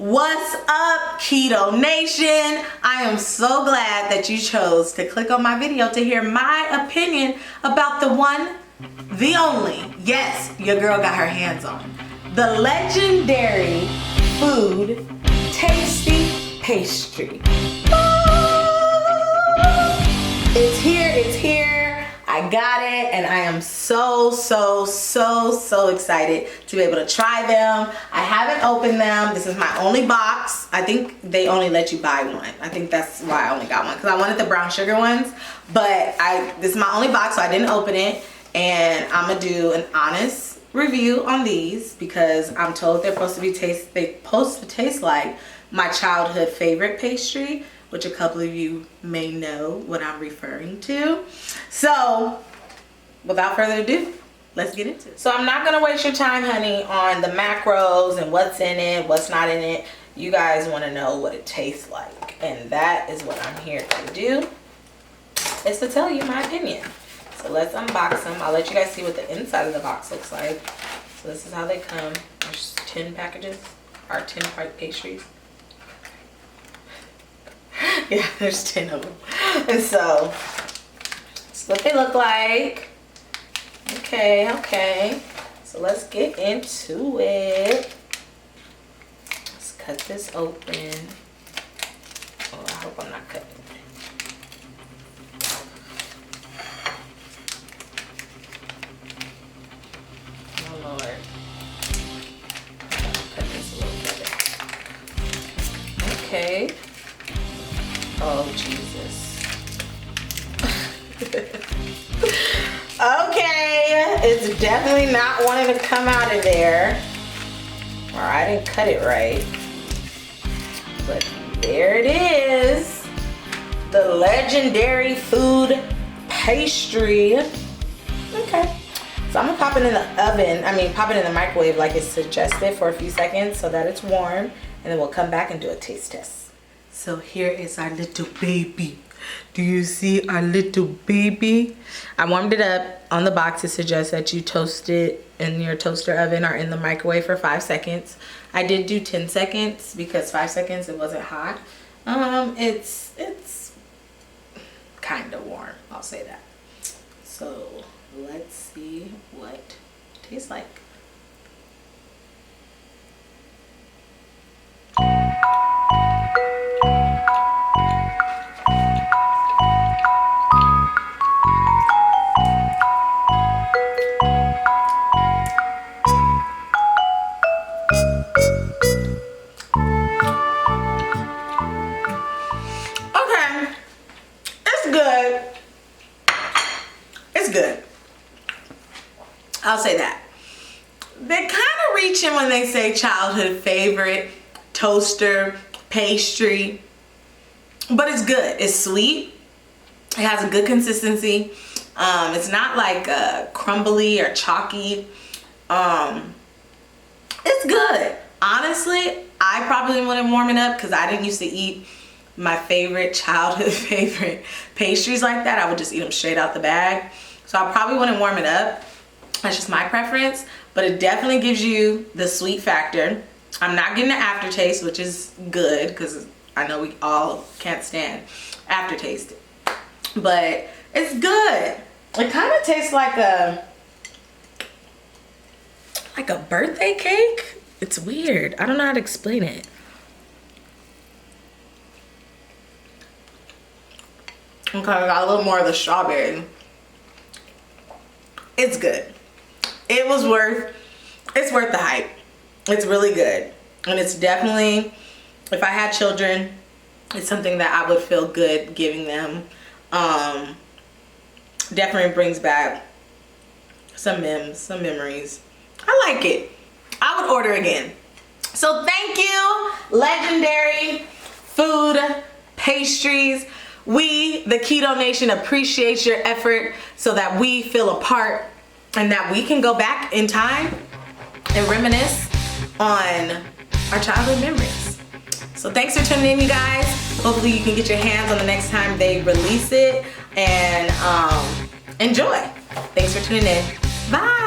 What's up, Keto Nation? I am so glad that you chose to click on my video to hear my opinion about the one, the only, yes, your girl got her hands on, the legendary food tasty pastry. It's here, it's here. I got it, and I am so excited to be able to try them. I haven't opened them. This is my only box. I think they only let you buy one. I think that's why I only got one, because I wanted the brown sugar ones, but this is my only box, so I didn't open it, and I'm gonna do an honest review on these because I'm told they're supposed to taste like my childhood favorite pastry, which a couple of you may know what I'm referring to. So without further ado, let's get into it. So I'm not gonna waste your time, honey, on the macros and what's in it, what's not in it. You guys wanna know what it tastes like, and that is what I'm here to do, is to tell you my opinion. So let's unbox them. I'll let you guys see what the inside of the box looks like. So this is how they come. There's 10 packages, or 10 pastries. Yeah, there's 10 of them. And so, that's what they look like. Okay. So let's get into it. Let's cut this open. Oh, I hope I'm not cutting it. Oh, Lord. Cut this a little better. Okay. Oh, Jesus. Okay, it's definitely not wanting to come out of there. Or I didn't cut it right. But there it is. The legendary food pastry. Okay. So I'm gonna pop it in the oven. Pop it in the microwave like it's suggested for a few seconds so that it's warm. And then we'll come back and do a taste test. So here is our little baby. Do you see our little baby? I warmed it up. On the box it suggests that you toast it in your toaster oven or in the microwave for 5 seconds. I did do 10 seconds because 5 seconds it wasn't hot. It's kind of warm, I'll say that. So let's see what it tastes like. Good. I'll say that. They kind of reaching when they say childhood favorite, toaster, pastry, but it's good. It's sweet. It has a good consistency. It's not like crumbly or chalky. It's good. Honestly, I probably wouldn't warm it up because I didn't used to eat my childhood favorite pastries like that. I would just eat them straight out the bag. So I probably wouldn't warm it up. That's just my preference, but it definitely gives you the sweet factor. I'm not getting the aftertaste, which is good because I know we all can't stand aftertaste. But it's good. It kind of tastes like a birthday cake. It's weird. I don't know how to explain it. Okay, I got a little more of the strawberry. It's good. It's worth the hype. It's really good. And it's definitely, if I had children, it's something that I would feel good giving them. Definitely brings back some memories. I like it. I would order again. So thank you, legendary food pastries. We, the Keto Nation, appreciate your effort so that we feel a part and that we can go back in time and reminisce on our childhood memories. So thanks for tuning in, you guys. Hopefully you can get your hands on the next time they release it and enjoy. Thanks for tuning in. Bye.